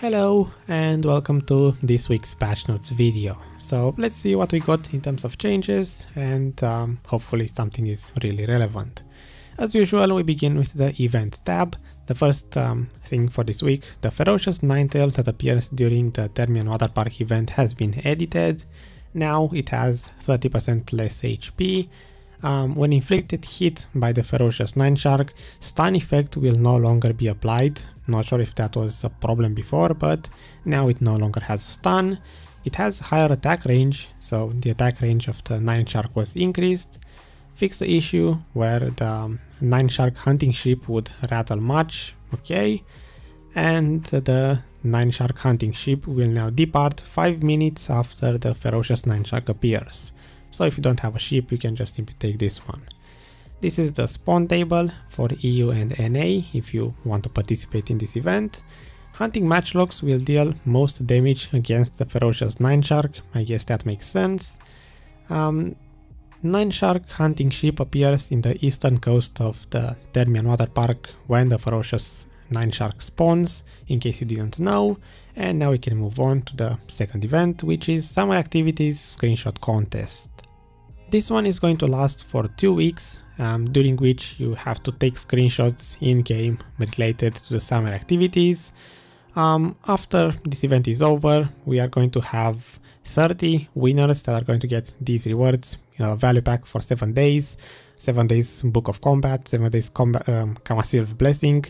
Hello and welcome to this week's patch notes video. So let's see what we got in terms of changes and hopefully something is really relevant. As usual, we begin with the event tab. The first thing for this week, the ferocious ninetail that appears during the Termian Waterpark event has been edited. Now it has 30% less HP. When inflicted hit by the ferocious nine shark, stun effect will no longer be applied. Not sure if that was a problem before, but now it no longer has a stun. It has higher attack range, so the attack range of the nine shark was increased. Fix the issue where the nine shark hunting ship would rattle much, okay. And the nine shark hunting ship will now depart 5 minutes after the ferocious nine shark appears. So if you don't have a ship, you can just simply take this one. This is the spawn table for EU and NA if you want to participate in this event. Hunting matchlocks will deal most damage against the ferocious nine shark. I guess that makes sense. Nine shark hunting ship appears in the eastern coast of the Termian Waterpark when the ferocious nine shark spawns, in case you didn't know. And now we can move on to the second event, which is Summer Activities Screenshot Contest. This one is going to last for 2 weeks, during which you have to take screenshots in-game related to the summer activities. After this event is over, we are going to have 30 winners that are going to get these rewards. Value pack for 7 days, 7 days Book of Combat, 7 days Kamasilv Blessing,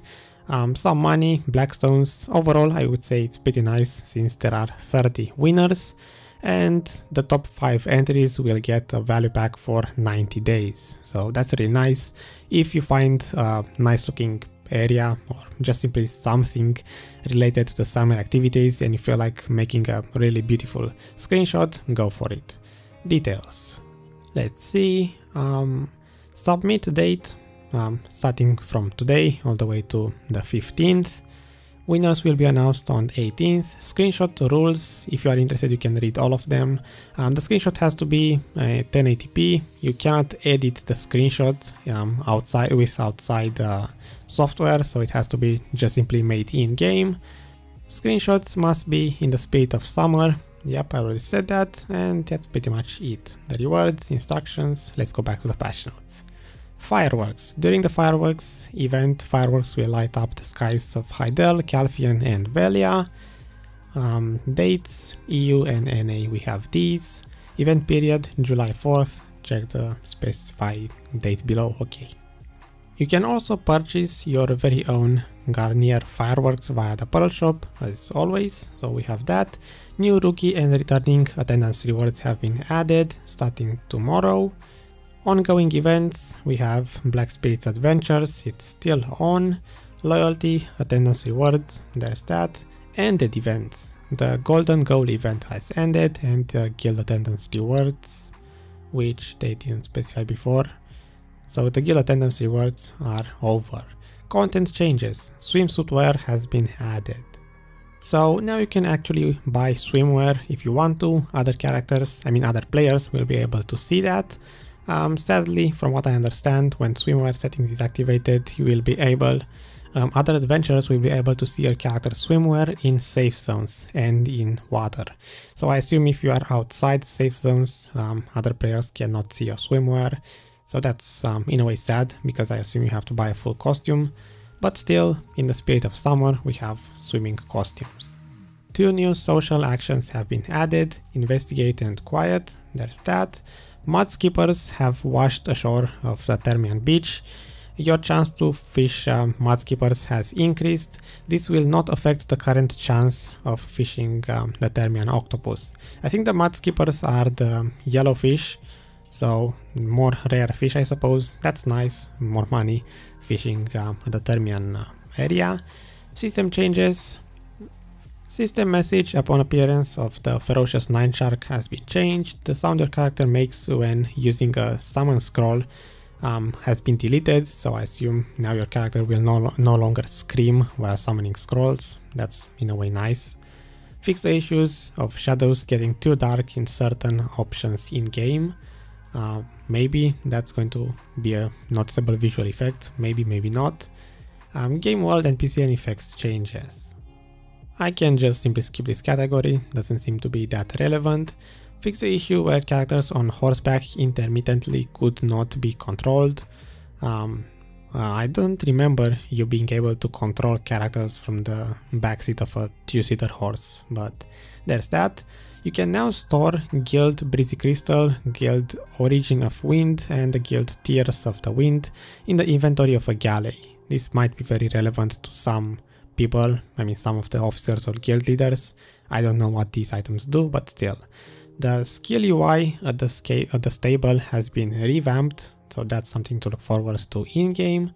some money, Blackstones. Overall, I would say it's pretty nice since there are 30 winners. And the top 5 entries will get a value pack for 90 days. So that's really nice. If you find a nice looking area or just simply something related to the summer activities and you feel like making a really beautiful screenshot, go for it. Details. Let's see. Submit date starting from today all the way to the 15th. Winners will be announced on 18th. Screenshot rules, if you are interested you can read all of them. The screenshot has to be 1080p. You cannot edit the screenshot outside software, so it has to be just simply made in game. Screenshots must be in the spirit of summer. Yep, I already said that, and that's pretty much it. The rewards, instructions, let's go back to the patch notes. Fireworks. During the fireworks event, fireworks will light up the skies of Hydael, Calphion and Velia. Dates, EU and NA, we have these. Event period, July 4th, check the specified date below, okay. You can also purchase your very own Garnier fireworks via the Pearl Shop, as always, so we have that. New rookie and returning attendance rewards have been added, starting tomorrow. Ongoing events, we have Black Spirits Adventures, it's still on. Loyalty, attendance rewards, there's that. Ended events, the Golden Goal event has ended and the guild attendance rewards, which they didn't specify before. So the guild attendance rewards are over. Content changes, swimsuit wear has been added. So now you can actually buy swimwear if you want to. Other players will be able to see that. Sadly, from what I understand, when swimwear settings is activated, you will be able, other adventurers will be able to see your character's swimwear in safe zones and in water. So I assume if you are outside safe zones, other players cannot see your swimwear. So that's in a way sad, because I assume you have to buy a full costume. But still, in the spirit of summer, we have swimming costumes. 2 new social actions have been added, Investigate and Quiet, there's that. Mud skippers have washed ashore of the Termian beach. Your chance to fish mud skippers has increased. This will not affect the current chance of fishing the Termian octopus. I think the mud skippers are the yellow fish, so more rare fish I suppose. That's nice, more money fishing the Termian area. System changes. System message upon appearance of the ferocious nine shark has been changed. The sound your character makes when using a summon scroll has been deleted, so I assume now your character will no longer scream while summoning scrolls. That's in a way nice. Fix the issues of shadows getting too dark in certain options in game. Maybe that's going to be a noticeable visual effect, maybe not. Game world and PCN effects changes. I can just simply skip this category, doesn't seem to be that relevant. Fix the issue where characters on horseback intermittently could not be controlled. I don't remember you being able to control characters from the backseat of a two-seater horse, but there's that. You can now store Guild Breezy Crystal, Guild Origin of Wind, and the Guild Tears of the Wind in the inventory of a galley. This might be very relevant to some people, I mean some of the officers or guild leaders. I don't know what these items do, but still. The skill UI at the stable has been revamped, so that's something to look forward to in-game.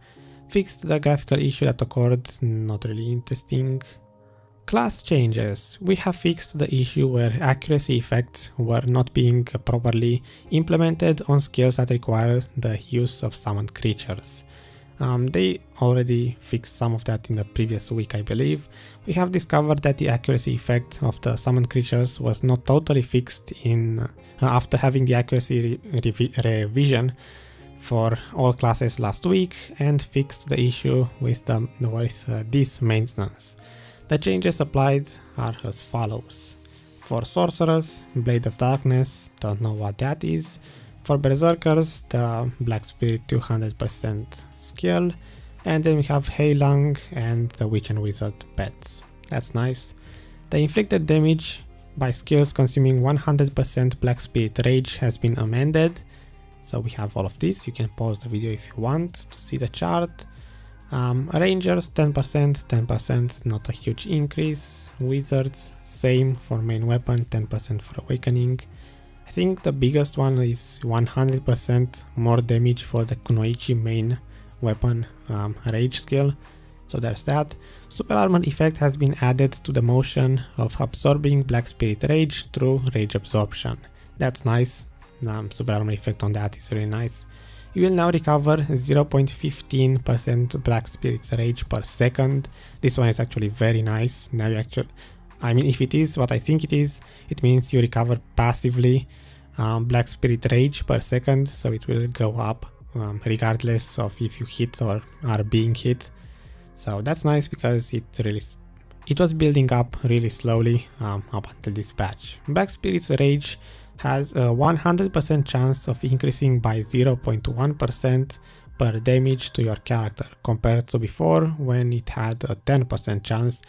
Fixed the graphical issue that occurred, not really interesting. Class changes. We have fixed the issue where accuracy effects were not being properly implemented on skills that require the use of summoned creatures. They already fixed some of that in the previous week, I believe. We have discovered that the accuracy effect of the summoned creatures was not totally fixed after having the accuracy revision for all classes last week, and fixed the issue with this maintenance. The changes applied are as follows. For sorcerers, Blade of Darkness, don't know what that is. For berserkers, the Black Spirit 200% skill, and then we have Heilang and the Witch and Wizard pets. That's nice. The inflicted damage by skills consuming 100% Black Spirit Rage has been amended. So we have all of this. You can pause the video if you want to see the chart. Rangers 10%, 10%, not a huge increase. Wizards, same for main weapon, 10% for awakening. I think the biggest one is 100% more damage for the Kunoichi main weapon rage skill. So there's that. Super armor effect has been added to the motion of absorbing Black Spirit Rage through rage absorption. That's nice. Super armor effect on that is really nice. You will now recover 0.15% Black Spirit's Rage per second. This one is actually very nice. Now you I mean, if it is what I think it is, it means you recover passively Black Spirit Rage per second, so it will go up regardless of if you hit or are being hit. So that's nice because it was building up really slowly up until this patch. Black Spirit's Rage has a 100% chance of increasing by 0.1% per damage to your character, compared to before when it had a 10% chance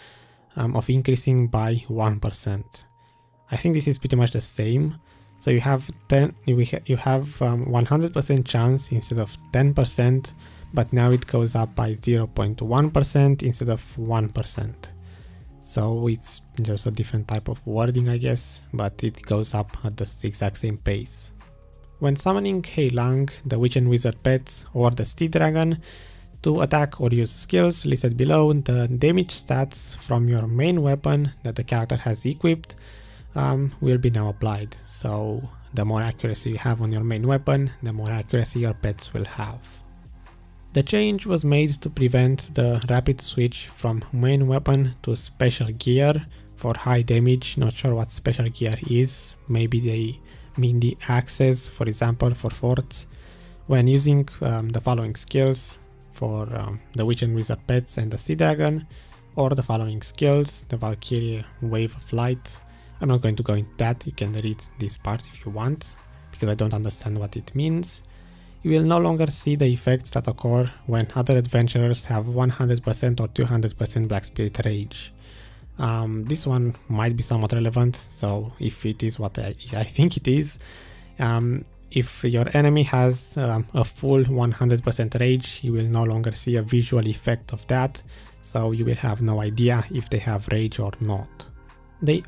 of increasing by 1%. I think this is pretty much the same. So you have 100% chance instead of 10%, but now it goes up by 0.1% instead of 1%. So it's just a different type of wording, I guess, but it goes up at the exact same pace. When summoning Heilang, the Witch and Wizard pets, or the Steed Dragon, to attack or use skills listed below, the damage stats from your main weapon that the character has equipped will be now applied. So the more accuracy you have on your main weapon, the more accuracy your pets will have. The change was made to prevent the rapid switch from main weapon to special gear for high damage. Not sure what special gear is, maybe they mean the axes, for example, for forts. When using the following skills for the Witch and Wizard pets and the Sea Dragon, or the following skills, the Valkyrie Wave of Light. I'm not going to go into that, you can read this part if you want, because I don't understand what it means. You will no longer see the effects that occur when other adventurers have 100% or 200% Black Spirit Rage. This one might be somewhat relevant, so if it is what I think it is, if your enemy has a full 100% rage, you will no longer see a visual effect of that, so you will have no idea if they have rage or not.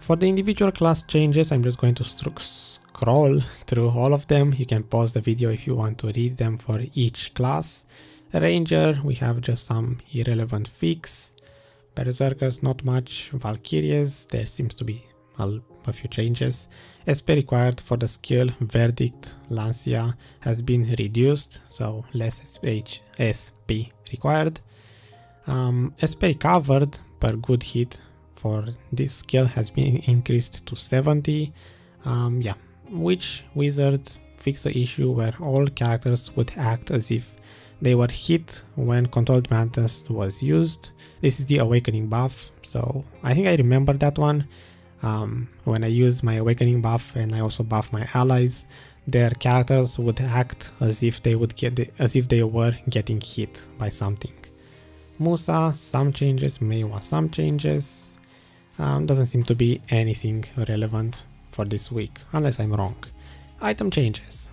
For the individual class changes, I'm just going to scroll through all of them. You can pause the video if you want to read them for each class. Ranger, we have just some irrelevant fix. Berserkers, not much. Valkyries, there seems to be a few changes. SP required for the skill Verdict Lancia has been reduced, so less SP required. SP recovered per good hit for this skill has been increased to 70. Witch Wizard fixed the issue where all characters would act as if they were hit when Controlled Madness was used. This is the Awakening buff, so I think I remember that one. When I use my Awakening buff and I also buff my allies, their characters would act as if they were getting hit by something. Musa, some changes. Meiwa, some changes. Doesn't seem to be anything relevant for this week, unless I'm wrong. Item changes.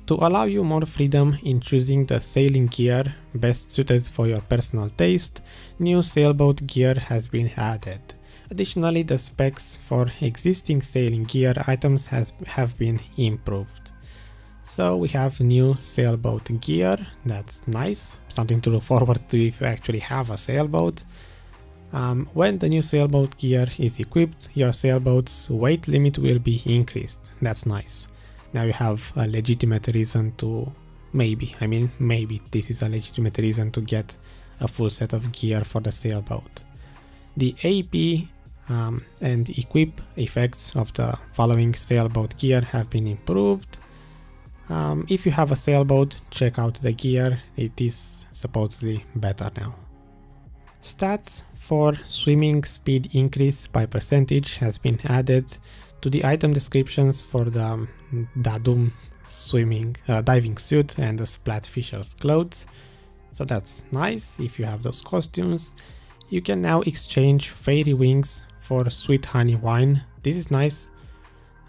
To allow you more freedom in choosing the sailing gear best suited for your personal taste, new Sailboat gear has been added. Additionally, the specs for existing sailing gear items have been improved. So we have new Sailboat gear, that's nice, something to look forward to if you actually have a sailboat. When the new Sailboat gear is equipped, your sailboat's weight limit will be increased, that's nice. Now you have a legitimate reason to, maybe this is a legitimate reason to get a full set of gear for the sailboat. The AP and equip effects of the following sailboat gear have been improved. If you have a sailboat, check out the gear, it is supposedly better now. Stats for swimming speed increase by percentage has been added to the item descriptions for the Dadum diving suit and the Splatfisher's clothes. So that's nice. If you have those costumes, you can now exchange fairy wings for sweet honey wine. This is nice.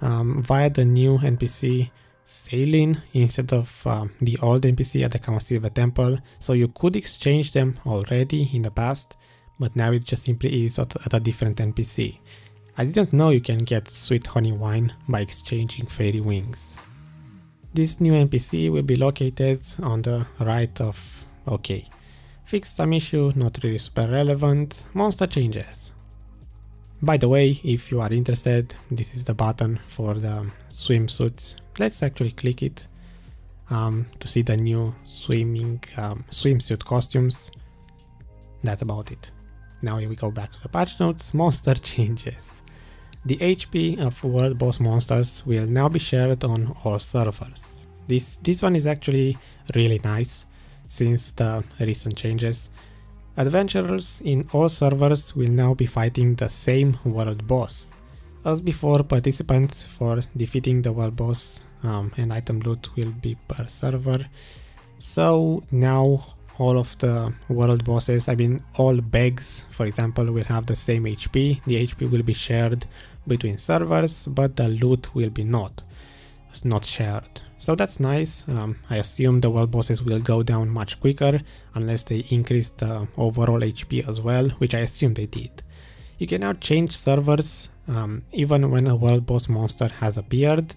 Via the new NPC Sailin instead of the old NPC at the Kamasilva temple. So you could exchange them already in the past, but now it just simply is at a different NPC. I didn't know you can get sweet honey wine by exchanging fairy wings. This new NPC will be located on the right of OK. Fixed some issue, not really super relevant. Monster changes. By the way, if you are interested, this is the button for the swimsuits. Let's actually click it to see the new swimsuit costumes. That's about it. Now we go back to the patch notes. Monster changes. The HP of world boss monsters will now be shared on all servers. This one is actually really nice since the recent changes. Adventurers in all servers will now be fighting the same world boss. As before, participants for defeating the world boss and item loot will be per server. So now all of the world bosses, all Bhegs, for example, will have the same HP. The HP will be shared between servers, but the loot will be not shared. So that's nice. I assume the world bosses will go down much quicker unless they increase the overall HP as well, which I assume they did. You can now change servers even when a world boss monster has appeared.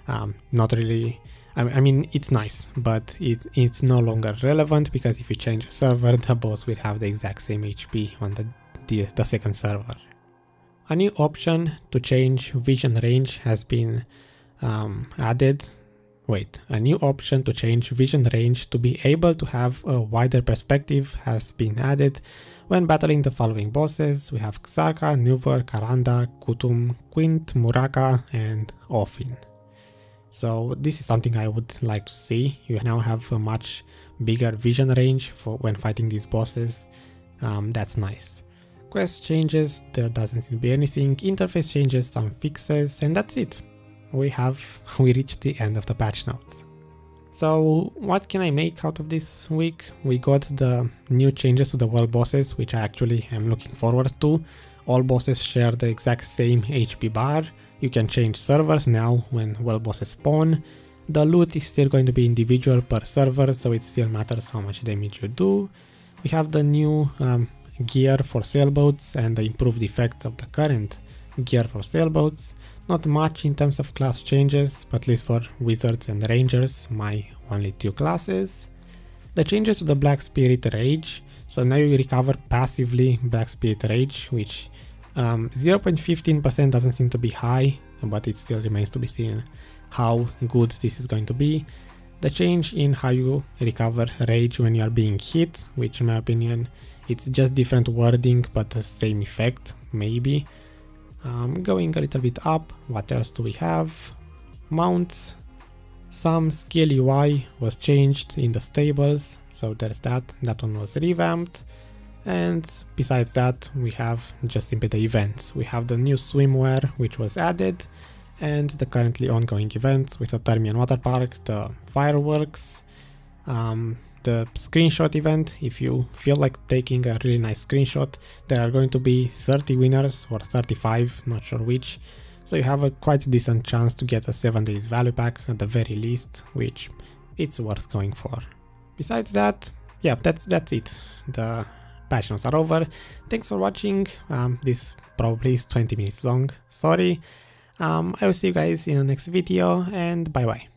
Not really. It's nice, but it's no longer relevant because if you change a server, the boss will have the exact same HP on the second server. A new option to change vision range has been added. A new option to change vision range to be able to have a wider perspective has been added when battling the following bosses. We have Xarka, Nuver, Karanda, Kutum, Quint, Muraka, and Ofin. So this is something I would like to see. You now have a much bigger vision range for when fighting these bosses. That's nice. Quest changes, there doesn't seem to be anything. Interface changes, some fixes, and that's it. We reached the end of the patch notes. So what can I make out of this week? We got the new changes to the world bosses, which I actually am looking forward to. All bosses share the exact same HP bar. You can change servers now when world bosses spawn. The loot is still going to be individual per server, so it still matters how much damage you do. We have the new gear for sailboats and the improved effects of the current gear for sailboats. Not much in terms of class changes, but at least for wizards and rangers, my only two classes. The changes to the Black Spirit Rage, so now you recover passively Black Spirit Rage, which 0.15% doesn't seem to be high, but it still remains to be seen how good this is going to be. The change in how you recover rage when you are being hit, which in my opinion it's just different wording but the same effect, maybe. Going a little bit up, what else do we have? Mounts. Some skill UI was changed in the stables, So there's that one was revamped. And besides that, we have just simply the events. We have the new swimwear, which was added, and the currently ongoing events with the Termian Water Park, the fireworks, the screenshot event. If you feel like taking a really nice screenshot, there are going to be 30 winners or 35, not sure which. So you have a quite decent chance to get a 7 days value pack at the very least, which it's worth going for. Besides that, yeah, that's it. The patch notes are over. Thanks for watching. This probably is 20 minutes long. Sorry. I will see you guys in the next video, and bye bye.